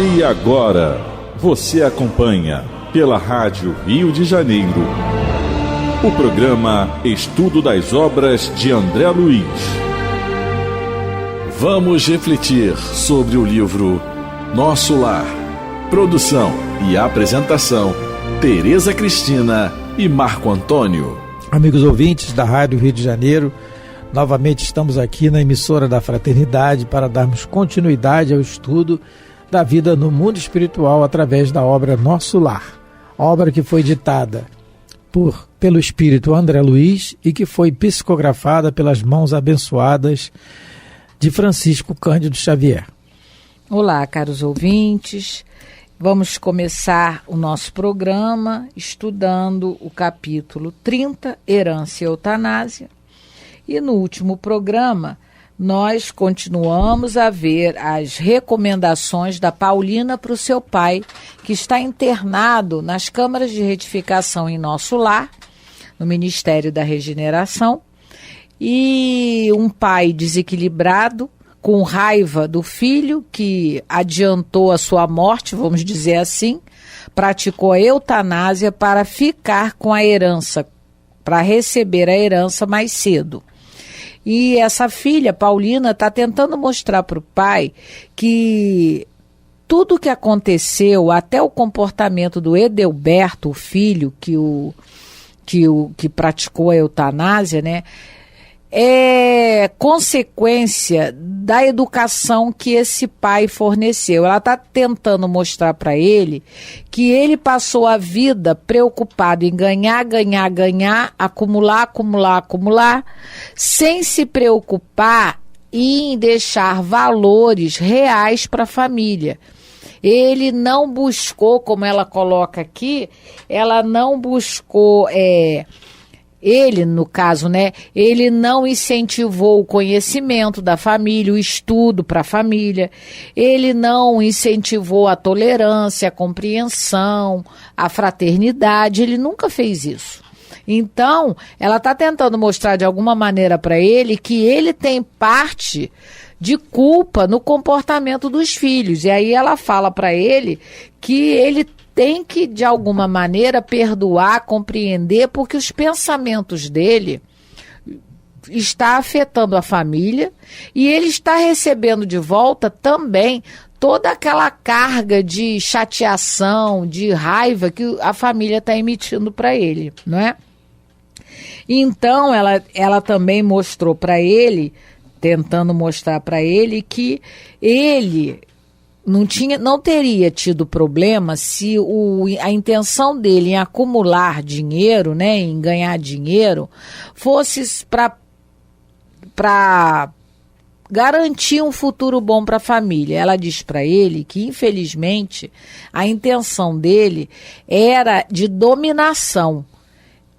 E agora, você acompanha pela Rádio Rio de Janeiro o programa Estudo das Obras de André Luiz. Vamos refletir sobre o livro Nosso Lar. Produção e apresentação, Tereza Cristina e Marco Antônio. Amigos ouvintes da Rádio Rio de Janeiro, novamente estamos aqui na emissora da Fraternidade para darmos continuidade ao estudo da vida no mundo espiritual através da obra Nosso Lar, obra que foi ditada pelo espírito André Luiz e que foi psicografada pelas mãos abençoadas de Francisco Cândido Xavier. Olá, caros ouvintes. Vamos começar o nosso programa estudando o capítulo 30, Herança e Eutanásia. E no último programa, nós continuamos a ver as recomendações da Paulina para o seu pai, que está internado nas câmaras de retificação em Nosso Lar, no Ministério da Regeneração, e um pai desequilibrado, com raiva do filho, que adiantou a sua morte, vamos dizer assim, praticou a eutanásia para ficar com a herança, para receber a herança mais cedo. E essa filha, Paulina, está tentando mostrar para o pai que tudo o que aconteceu, até o comportamento do Edelberto, o filho que praticou a eutanásia, né, é consequência da educação que esse pai forneceu. Ela está tentando mostrar para ele que ele passou a vida preocupado em ganhar, acumular, sem se preocupar em deixar valores reais para a família. Ele não buscou, como ela coloca aqui, ela não buscou... Ele, no caso, né, ele não incentivou o conhecimento da família, o estudo para a família, ele não incentivou a tolerância, a compreensão, a fraternidade, ele nunca fez isso. Então, ela está tentando mostrar de alguma maneira para ele que ele tem parte de culpa no comportamento dos filhos. E aí ela fala para ele que ele tem que, de alguma maneira, perdoar, compreender, porque os pensamentos dele estão afetando a família e ele está recebendo de volta também toda aquela carga de chateação, de raiva que a família está emitindo para ele, não é? Então, ela também mostrou para ele, tentando mostrar para ele que ele... Não teria tido problema se a intenção dele em acumular dinheiro, né, em ganhar dinheiro, fosse para garantir um futuro bom para a família. Ela diz para ele que, infelizmente, a intenção dele era de dominação,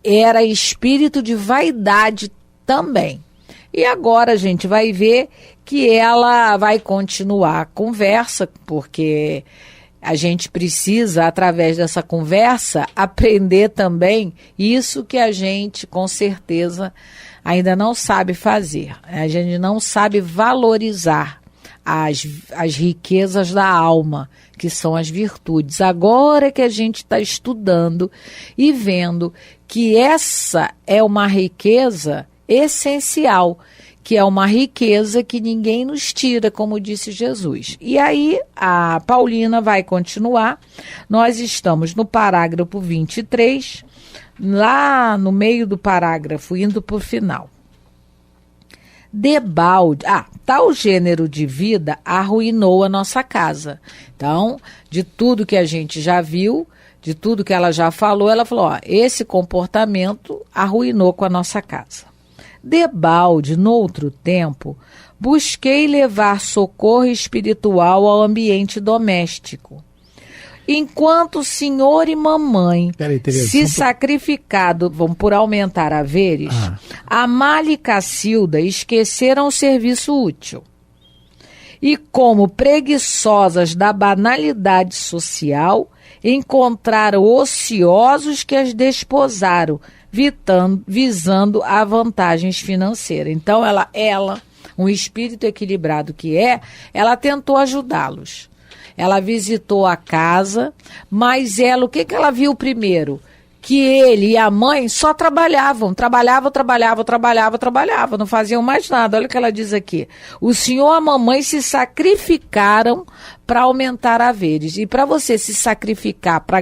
era espírito de vaidade também. E agora a gente vai ver que ela vai continuar a conversa, porque a gente precisa, através dessa conversa, aprender também isso que a gente, com certeza, ainda não sabe fazer. A gente não sabe valorizar as riquezas da alma, que são as virtudes. Agora que a gente está estudando e vendo que essa é uma riqueza essencial, que é uma riqueza que ninguém nos tira, como disse Jesus. E aí a Paulina vai continuar. Nós estamos no parágrafo 23, lá no meio do parágrafo, indo para o final. Debalde, tal gênero de vida arruinou a nossa casa. Então, de tudo que a gente já viu, de tudo que ela já falou, ela falou, esse comportamento arruinou com a nossa casa. Debalde, noutro tempo, busquei levar socorro espiritual ao ambiente doméstico. Enquanto o senhor e mamãe se sacrificado, vão por aumentar haveres, a Mali e Cacilda esqueceram o serviço útil. E como preguiçosas da banalidade social, encontraram ociosos que as desposaram, visando a vantagens financeiras. Então, ela, um espírito equilibrado que ela tentou ajudá-los. Ela visitou a casa, mas ela, o que ela viu primeiro? Que ele e a mãe só trabalhavam, não faziam mais nada. Olha o que ela diz aqui. O senhor e a mamãe se sacrificaram para aumentar haveres. E para você se sacrificar para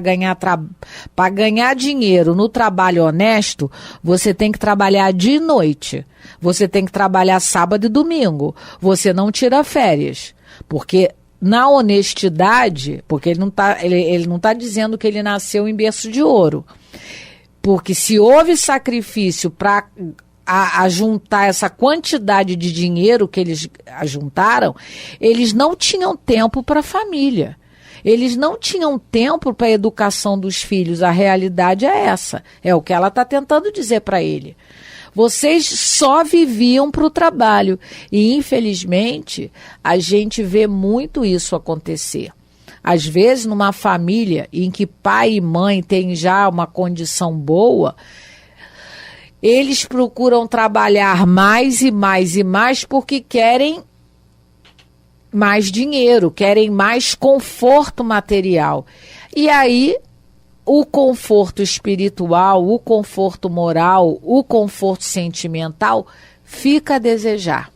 ganhar dinheiro no trabalho honesto, você tem que trabalhar dia e noite. Você tem que trabalhar sábado e domingo. Você não tira férias. Porque na honestidade, porque ele não tá dizendo que ele nasceu em berço de ouro. Porque se houve sacrifício para ajuntar essa quantidade de dinheiro que eles ajuntaram, eles não tinham tempo para a família. Eles não tinham tempo para a educação dos filhos. A realidade é essa. É o que ela está tentando dizer para ele. Vocês só viviam para o trabalho. E, infelizmente, a gente vê muito isso acontecer. Às vezes, numa família em que pai e mãe têm já uma condição boa, eles procuram trabalhar mais e mais e mais porque querem mais dinheiro, querem mais conforto material. E aí, o conforto espiritual, o conforto moral, o conforto sentimental fica a desejar.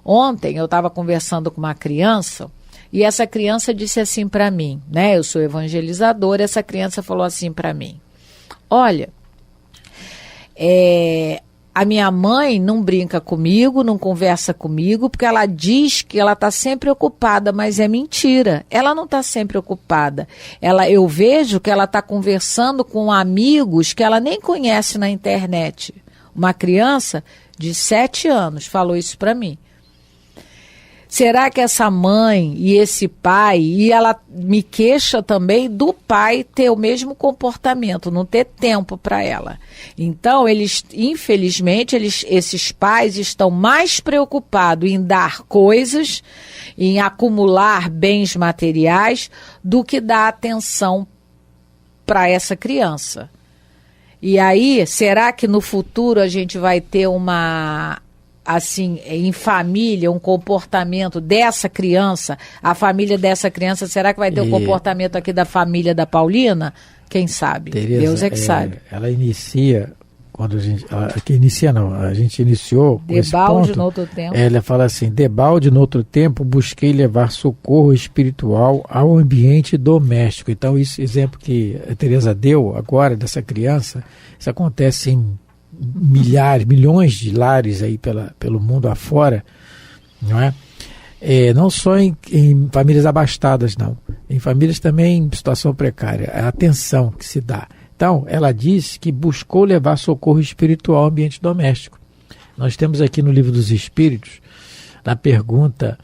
Ontem eu estava conversando com uma criança e essa criança disse assim para mim, né? Eu sou evangelizadora, essa criança falou assim para mim: olha, a minha mãe não brinca comigo, não conversa comigo, porque ela diz que ela está sempre ocupada, mas é mentira. Ela não está sempre ocupada. Eu vejo que ela está conversando com amigos que ela nem conhece na internet. Uma criança de 7 anos falou isso para mim. Será que essa mãe e esse pai, e ela me queixa também do pai ter o mesmo comportamento, não ter tempo para ela. Então, infelizmente, esses pais estão mais preocupados em dar coisas, em acumular bens materiais, do que dar atenção para essa criança. E aí, será que no futuro a gente vai ter assim, em família, um comportamento dessa criança, a família dessa criança, será que vai ter o comportamento aqui da família da Paulina? Quem sabe? Tereza, Deus é que sabe. Ela inicia, a gente iniciou debalde no outro tempo. Ela fala assim: debalde no outro tempo, busquei levar socorro espiritual ao ambiente doméstico. Então, esse exemplo que a Tereza deu agora dessa criança, isso acontece em milhões de lares aí pelo mundo afora, não é? Não só em famílias abastadas, não. Em famílias também em situação precária. A atenção que se dá. Então, ela diz que buscou levar socorro espiritual ao ambiente doméstico. Nós temos aqui no Livro dos Espíritos, na pergunta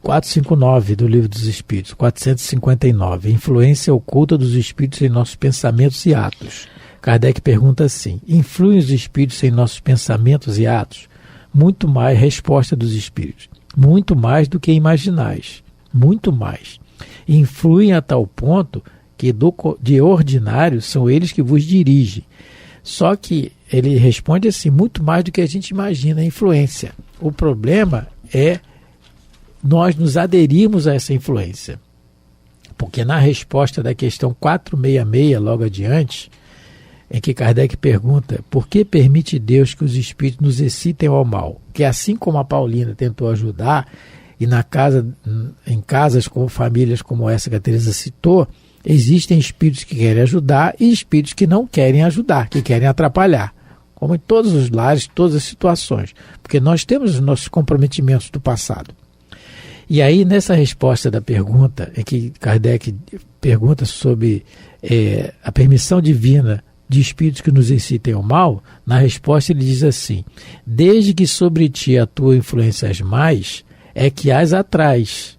459 do Livro dos Espíritos, 459, influência oculta dos espíritos em nossos pensamentos e atos. Kardec pergunta assim: influem os espíritos em nossos pensamentos e atos? Muito mais, resposta dos espíritos, muito mais do que imaginais, muito mais. Influem a tal ponto que de ordinário são eles que vos dirigem. Só que ele responde assim: muito mais do que a gente imagina a influência. O problema é nós nos aderirmos a essa influência. Porque na resposta da questão 466, logo adiante, em que Kardec pergunta: por que permite Deus que os espíritos nos excitem ao mal? Que assim como a Paulina tentou ajudar, e em casas com famílias como essa que a Tereza citou, existem espíritos que querem ajudar e espíritos que não querem ajudar, que querem atrapalhar. Como em todos os lares, todas as situações. Porque nós temos os nossos comprometimentos do passado. E aí, nessa resposta da pergunta, em que Kardec pergunta sobre a permissão divina de espíritos que nos excitem ao mal, na resposta ele diz assim: desde que sobre ti atua influências mais, é que as atrais,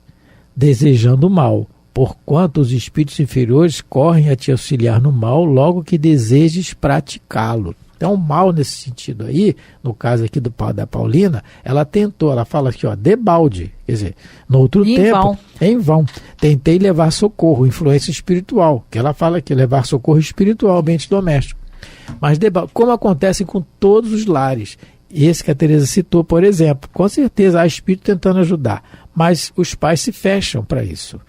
desejando o mal, porquanto os espíritos inferiores correm a te auxiliar no mal logo que desejes praticá-lo. Então, o mal nesse sentido aí, no caso aqui da Paulina, ela fala aqui, debalde, quer dizer, no outro tempo, em vão, tentei levar socorro, influência espiritual, que ela fala aqui, levar socorro espiritual ao ambiente doméstico. Mas como acontece com todos os lares, esse que a Tereza citou, por exemplo, com certeza há espírito tentando ajudar, mas os pais se fecham para isso.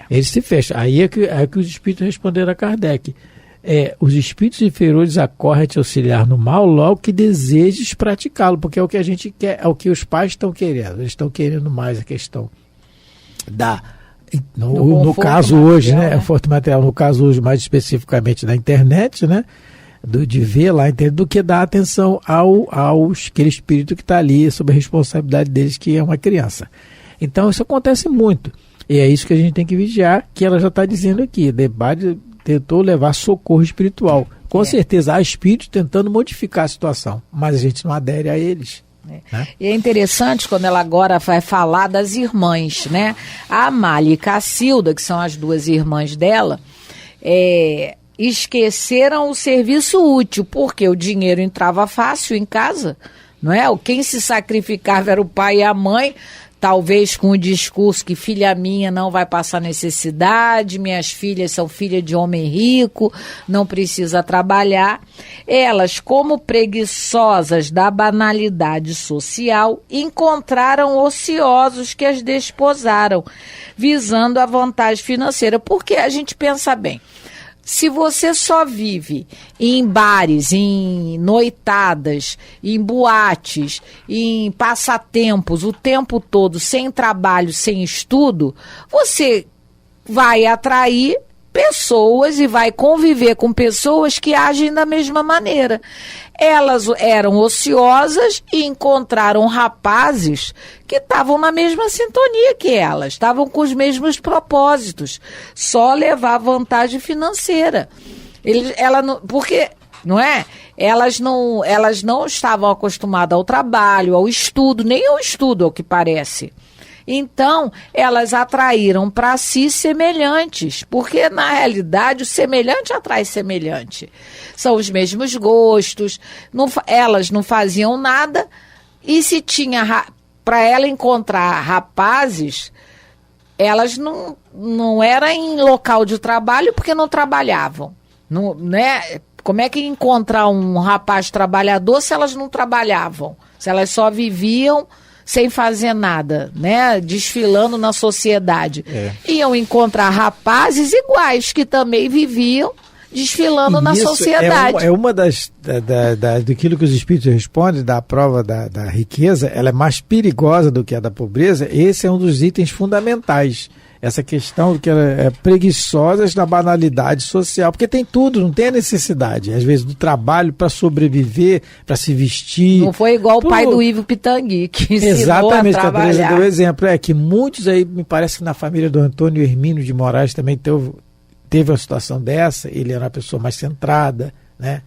Eles se fecham. Aí é que os espíritos responderam a Kardec. Os espíritos inferiores acorrem a te auxiliar no mal logo que desejes praticá-lo, porque é o que a gente quer, é o que os pais estão querendo. Eles estão querendo mais a questão no caso hoje, né? Conforto material, no caso hoje, mais especificamente da internet, né? De ver lá, do que dar atenção aquele espírito que está ali sob a responsabilidade deles, que é uma criança. Então isso acontece muito. E é isso que a gente tem que vigiar, que ela já está dizendo aqui. Debate tentou levar socorro espiritual. Com certeza há espíritos tentando modificar a situação, mas a gente não adere a eles. Né? E é interessante quando ela agora vai falar das irmãs, né? A Amália e Cacilda, que são as duas irmãs dela, esqueceram o serviço útil, porque o dinheiro entrava fácil em casa, não é? Quem se sacrificava era o pai e a mãe, talvez com o discurso que filha minha não vai passar necessidade, minhas filhas são filhas de homem rico, não precisa trabalhar. Elas, como preguiçosas da banalidade social, encontraram ociosos que as desposaram, visando a vantagem financeira. Porque a gente pensa bem, se você só vive em bares, em noitadas, em boates, em passatempos o tempo todo, sem trabalho, sem estudo, você vai atrair pessoas e vai conviver com pessoas que agem da mesma maneira. Elas eram ociosas e encontraram rapazes que estavam na mesma sintonia que elas, estavam com os mesmos propósitos, só levar vantagem financeira. Porque, não é? Elas não estavam acostumadas ao trabalho, ao estudo, nem ao estudo, ao que parece. Então, elas atraíram para si semelhantes, porque, na realidade, o semelhante atrai semelhante. São os mesmos gostos, elas não faziam nada, e se tinha, para ela encontrar rapazes, elas não eram em local de trabalho porque não trabalhavam. Não, né? Como é que encontrar um rapaz trabalhador se elas não trabalhavam? Se elas só viviam sem fazer nada, né? Desfilando na sociedade. Iam encontrar rapazes iguais, que também viviam desfilando na sociedade. É uma daquilo que os espíritos respondem, da prova da riqueza, ela é mais perigosa do que a da pobreza. Esse é um dos itens fundamentais. Essa questão que ela é preguiçosas na banalidade social, porque tem tudo, não tem a necessidade, às vezes, do trabalho para sobreviver, para se vestir. Não foi igual o pai do Ivo Pitangui, que ensinou a trabalhar. Exatamente, que a Teresa deu o exemplo. Que muitos aí, me parece que na família do Antônio Hermínio de Moraes também teve uma situação dessa, ele era uma pessoa mais centrada, né?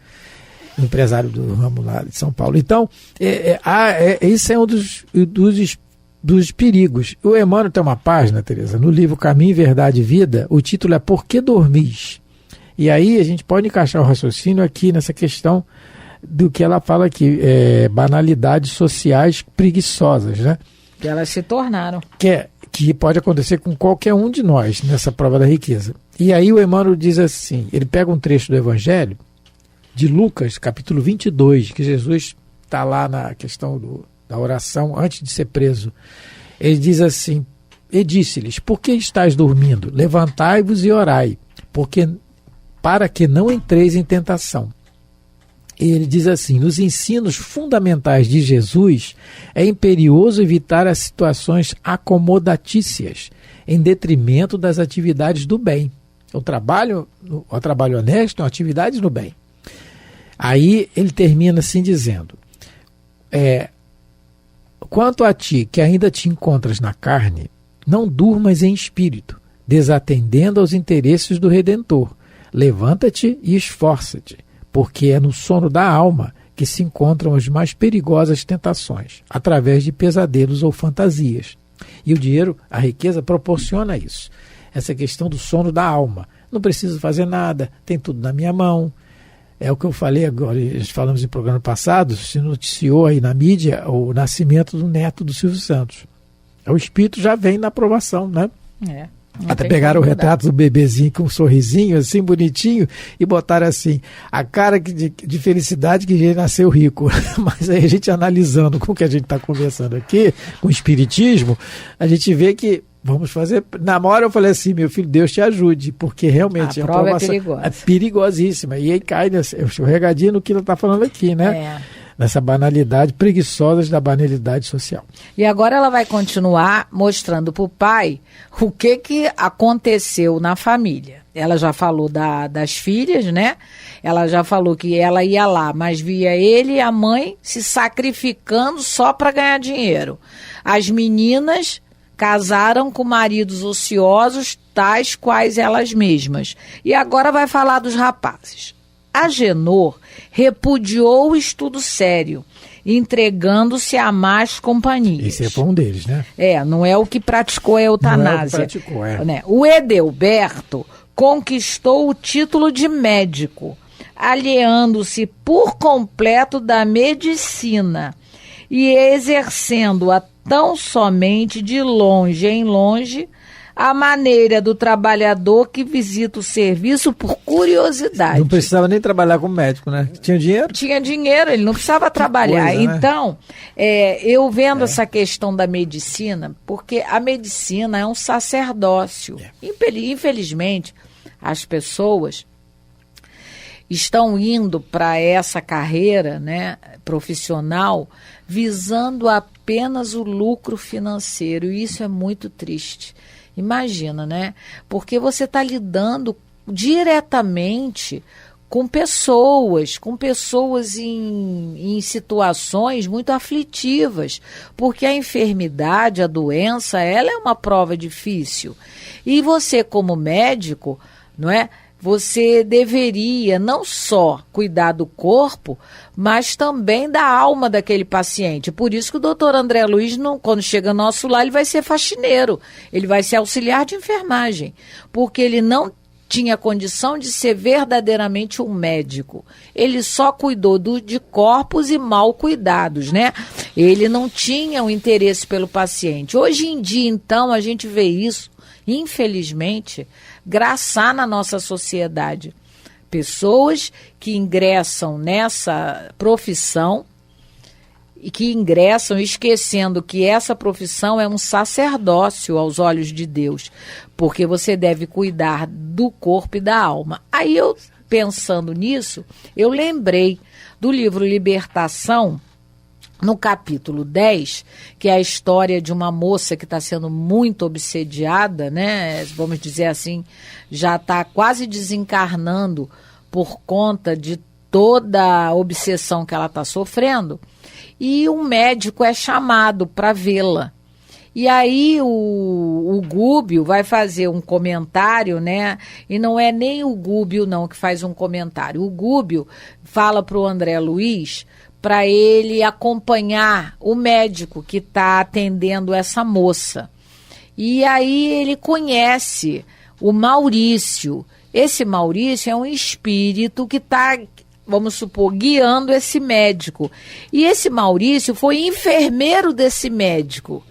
Empresário do ramo lá de São Paulo. Então, esse é um dos perigos. O Emmanuel tem uma página, Teresa, no livro Caminho, Verdade e Vida, o título é Por que Dormis? E aí a gente pode encaixar o raciocínio aqui nessa questão do que ela fala aqui, banalidades sociais preguiçosas, né? Que elas se tornaram. Que pode acontecer com qualquer um de nós nessa prova da riqueza. E aí o Emmanuel diz assim, ele pega um trecho do Evangelho de Lucas, capítulo 22, que Jesus está lá na questão da oração antes de ser preso. Ele diz assim, e disse-lhes, por que estáis dormindo? Levantai-vos e orai, para que não entreis em tentação. Ele diz assim, nos ensinos fundamentais de Jesus, é imperioso evitar as situações acomodatícias, em detrimento das atividades do bem. O trabalho honesto é uma atividade no bem. Aí ele termina assim dizendo, quanto a ti, que ainda te encontras na carne, não durmas em espírito, desatendendo aos interesses do Redentor. Levanta-te e esforça-te, porque é no sono da alma que se encontram as mais perigosas tentações, através de pesadelos ou fantasias. E o dinheiro, a riqueza, proporciona isso. Essa questão do sono da alma. Não preciso fazer nada, tem tudo na minha mão. É o que eu falei agora, falamos em programa passado, se noticiou aí na mídia o nascimento do neto do Silvio Santos. O espírito já vem na aprovação, né? Até pegaram o retrato do bebezinho com um sorrisinho assim bonitinho e botaram assim, a cara de felicidade que ele nasceu rico. Mas aí a gente analisando com o que a gente está conversando aqui, com o espiritismo, a gente vê que Vamos fazer. Na hora eu falei assim, meu filho, Deus te ajude, porque realmente a prova é perigosa. É perigosíssima. E aí cai nesse escorregadinho no que ela está falando aqui, né? Nessa banalidade, preguiçosas da banalidade social. E agora ela vai continuar mostrando para o pai o que aconteceu na família. Ela já falou das filhas, né? Ela já falou que ela ia lá, mas via ele e a mãe se sacrificando só para ganhar dinheiro. As meninas casaram com maridos ociosos, tais quais elas mesmas. E agora vai falar dos rapazes. Agenor repudiou o estudo sério, entregando-se a más companhias. Esse foi um deles, né? Não é o que praticou a eutanásia. Não é o que praticou, né? O Edelberto conquistou o título de médico, aliando-se por completo da medicina e exercendo-a tão somente de longe em longe, a maneira do trabalhador que visita o serviço por curiosidade. Não precisava nem trabalhar como médico, né? Tinha dinheiro? Tinha dinheiro, ele não precisava trabalhar. Coisa, né? Então, eu vendo essa questão da medicina, porque a medicina é um sacerdócio. Infelizmente, as pessoas estão indo para essa carreira, né, profissional, visando apenas o lucro financeiro, e isso é muito triste. Imagina, né? Porque você está lidando diretamente com pessoas em situações muito aflitivas, porque a enfermidade, a doença, ela é uma prova difícil. E você, como médico, não é? Você deveria não só cuidar do corpo, mas também da alma daquele paciente. Por isso que o doutor André Luiz, quando chega nosso lá, ele vai ser faxineiro, ele vai ser auxiliar de enfermagem, porque ele não tinha condição de ser verdadeiramente um médico. Ele só cuidou de corpos e mal cuidados, né? Ele não tinha um interesse pelo paciente. Hoje em dia, então, a gente vê isso, infelizmente, graçar na nossa sociedade. Pessoas que ingressam nessa profissão e que ingressam esquecendo que essa profissão é um sacerdócio aos olhos de Deus, porque você deve cuidar do corpo e da alma. Aí eu, pensando nisso, eu lembrei do livro Libertação, no capítulo 10, que é a história de uma moça que está sendo muito obsediada, né? Vamos dizer assim, já está quase desencarnando por conta de toda a obsessão que ela está sofrendo, e um médico é chamado para vê-la. E aí o Gúbio vai fazer um comentário, né? E não é nem o Gúbio não que faz um comentário. O Gúbio fala para o André Luiz para ele acompanhar o médico que está atendendo essa moça. E aí ele conhece o Maurício. Esse Maurício é um espírito que está, vamos supor, guiando esse médico. E esse Maurício foi enfermeiro desse médico.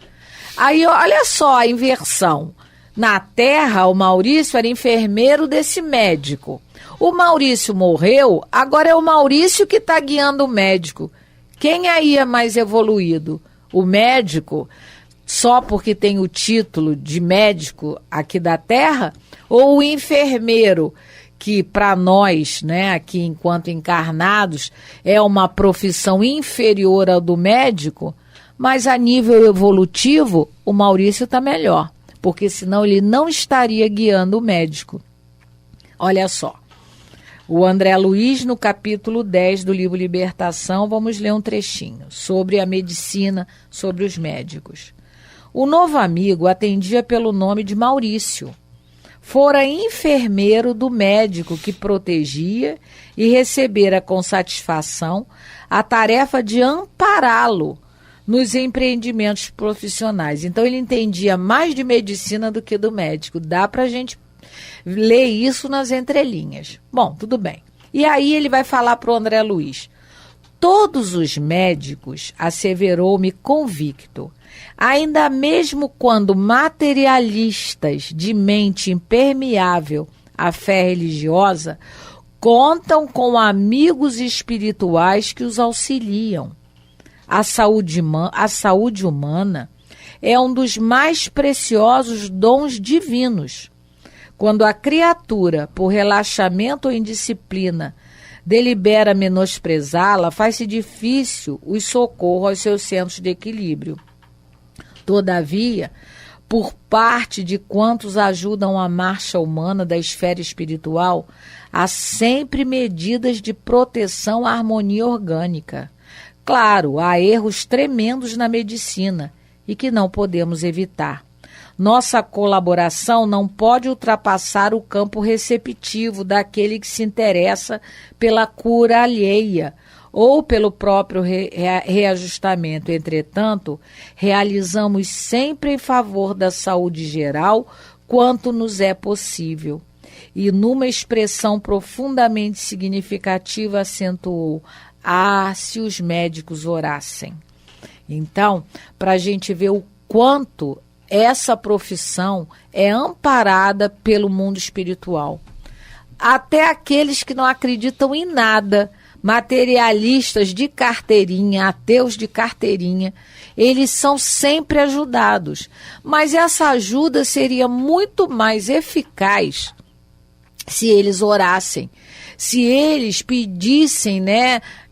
Aí olha só a inversão. Na Terra, o Maurício era enfermeiro desse médico. O Maurício morreu, agora é o Maurício que está guiando o médico. Quem aí é mais evoluído? O médico, só porque tem o título de médico aqui da Terra? Ou o enfermeiro, que para nós, né, aqui enquanto encarnados, é uma profissão inferior ao do médico, mas a nível evolutivo, o Maurício está melhor, porque senão ele não estaria guiando o médico. Olha só. O André Luiz, no capítulo 10 do livro Libertação, vamos ler um trechinho sobre a medicina, sobre os médicos. O novo amigo atendia pelo nome de Maurício. Fora enfermeiro do médico que protegia e recebera com satisfação a tarefa de ampará-lo nos empreendimentos profissionais. Então ele entendia mais de medicina do que do médico. Dá para a gente ler isso nas entrelinhas. Bom, tudo bem. E aí ele vai falar para o André Luiz. Todos os médicos, asseverou-me convicto, ainda mesmo quando materialistas de mente impermeável à fé religiosa, contam com amigos espirituais que os auxiliam. A saúde humana é um dos mais preciosos dons divinos. Quando a criatura, por relaxamento ou indisciplina, delibera menosprezá-la, faz-se difícil o socorro aos seus centros de equilíbrio. Todavia, por parte de quantos ajudam a marcha humana da esfera espiritual, há sempre medidas de proteção à harmonia orgânica. Claro, há erros tremendos na medicina e que não podemos evitar. Nossa colaboração não pode ultrapassar o campo receptivo daquele que se interessa pela cura alheia ou pelo próprio reajustamento. Entretanto, realizamos sempre em favor da saúde geral quanto nos é possível. E numa expressão profundamente significativa acentuou: "Ah, se os médicos orassem". Então, para a gente ver o quanto essa profissão é amparada pelo mundo espiritual. Até aqueles que não acreditam em nada, materialistas de carteirinha, ateus de carteirinha, eles são sempre ajudados. Mas essa ajuda seria muito mais eficaz se eles orassem, se eles pedissem,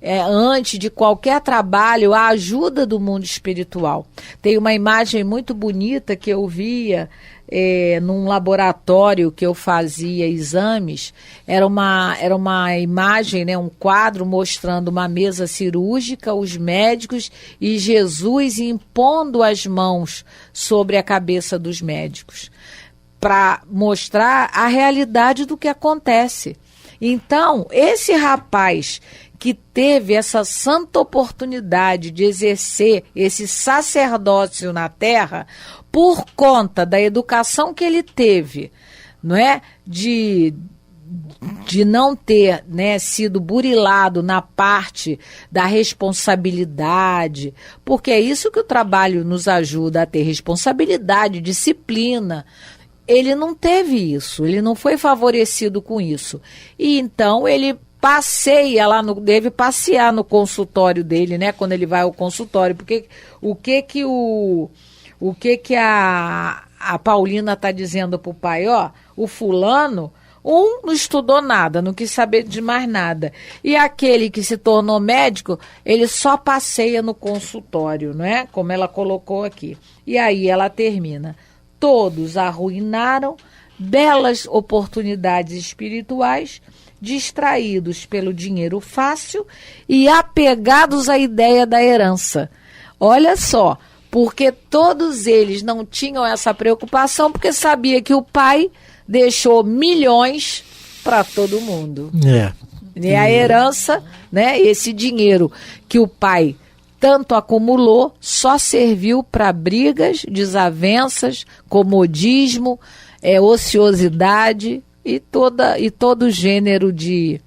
antes de qualquer trabalho, a ajuda do mundo espiritual. Tem uma imagem muito bonita que eu via num laboratório que eu fazia exames. Era uma imagem, um quadro mostrando uma mesa cirúrgica, os médicos e Jesus impondo as mãos sobre a cabeça dos médicos, para mostrar a realidade do que acontece. Então, esse rapaz que teve essa santa oportunidade de exercer esse sacerdócio na terra, por conta da educação que ele teve, não é? De não ter sido burilado na parte da responsabilidade, porque é isso que o trabalho nos ajuda a ter: responsabilidade, disciplina. Ele não teve isso, ele não foi favorecido com isso. E então ele passeia lá, deve passear no consultório dele, quando ele vai ao consultório, porque o que a Paulina está dizendo para o pai? O fulano, não estudou nada, não quis saber de mais nada. E aquele que se tornou médico, ele só passeia no consultório, não é? Como ela colocou aqui. E aí ela termina: todos arruinaram belas oportunidades espirituais, distraídos pelo dinheiro fácil e apegados à ideia da herança. Olha só, porque todos eles não tinham essa preocupação, porque sabia que o pai deixou milhões para todo mundo. E a herança, esse dinheiro que o pai tanto acumulou, só serviu para brigas, desavenças, comodismo, ociosidade e todo gênero de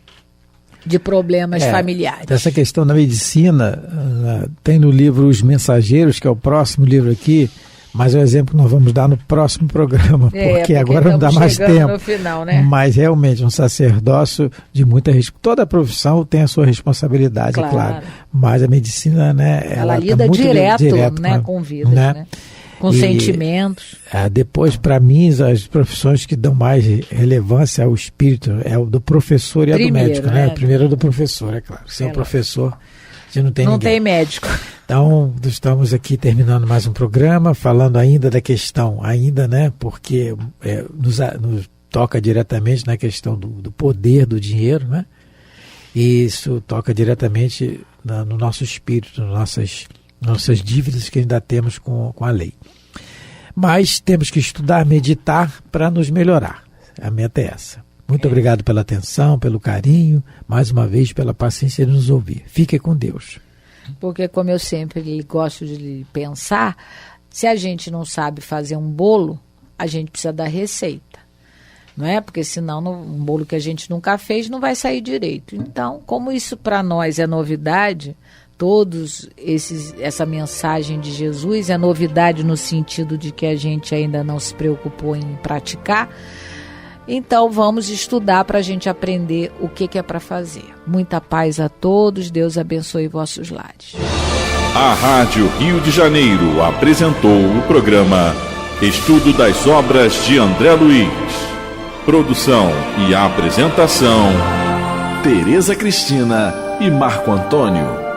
problemas familiares. Essa questão da medicina, tem no livro Os Mensageiros, que é o próximo livro aqui, mas é um exemplo que nós vamos dar no próximo programa, porque agora não dá mais tempo. No final, Mas realmente um sacerdócio de muita responsabilidade. Toda profissão tem a sua responsabilidade, claro. Mas a medicina, ela lida tá direto com vidas, com sentimentos. Depois, para mim, as profissões que dão mais relevância ao espírito é o do professor e a do médico, Primeiro é do professor, é claro. Sem o professor, a gente não tem ninguém. Não tem médico. Então, estamos aqui terminando mais um programa, falando ainda da questão, porque nos toca diretamente na questão do poder do dinheiro, E isso toca diretamente no nosso espírito, nas nossas dívidas que ainda temos com a lei. Mas temos que estudar, meditar para nos melhorar. A meta é essa. Muito obrigado pela atenção, pelo carinho, mais uma vez pela paciência de nos ouvir. Fique com Deus. Porque, como eu sempre gosto de pensar, se a gente não sabe fazer um bolo, a gente precisa da receita. Não é? Porque senão um bolo que a gente nunca fez não vai sair direito. Então, como isso para nós é novidade, essa mensagem de Jesus é novidade no sentido de que a gente ainda não se preocupou em praticar. Então vamos estudar para a gente aprender o que é para fazer. Muita paz a todos, Deus abençoe vossos lares. A Rádio Rio de Janeiro apresentou o programa Estudo das Obras de André Luiz. Produção e apresentação, Tereza Cristina e Marco Antônio.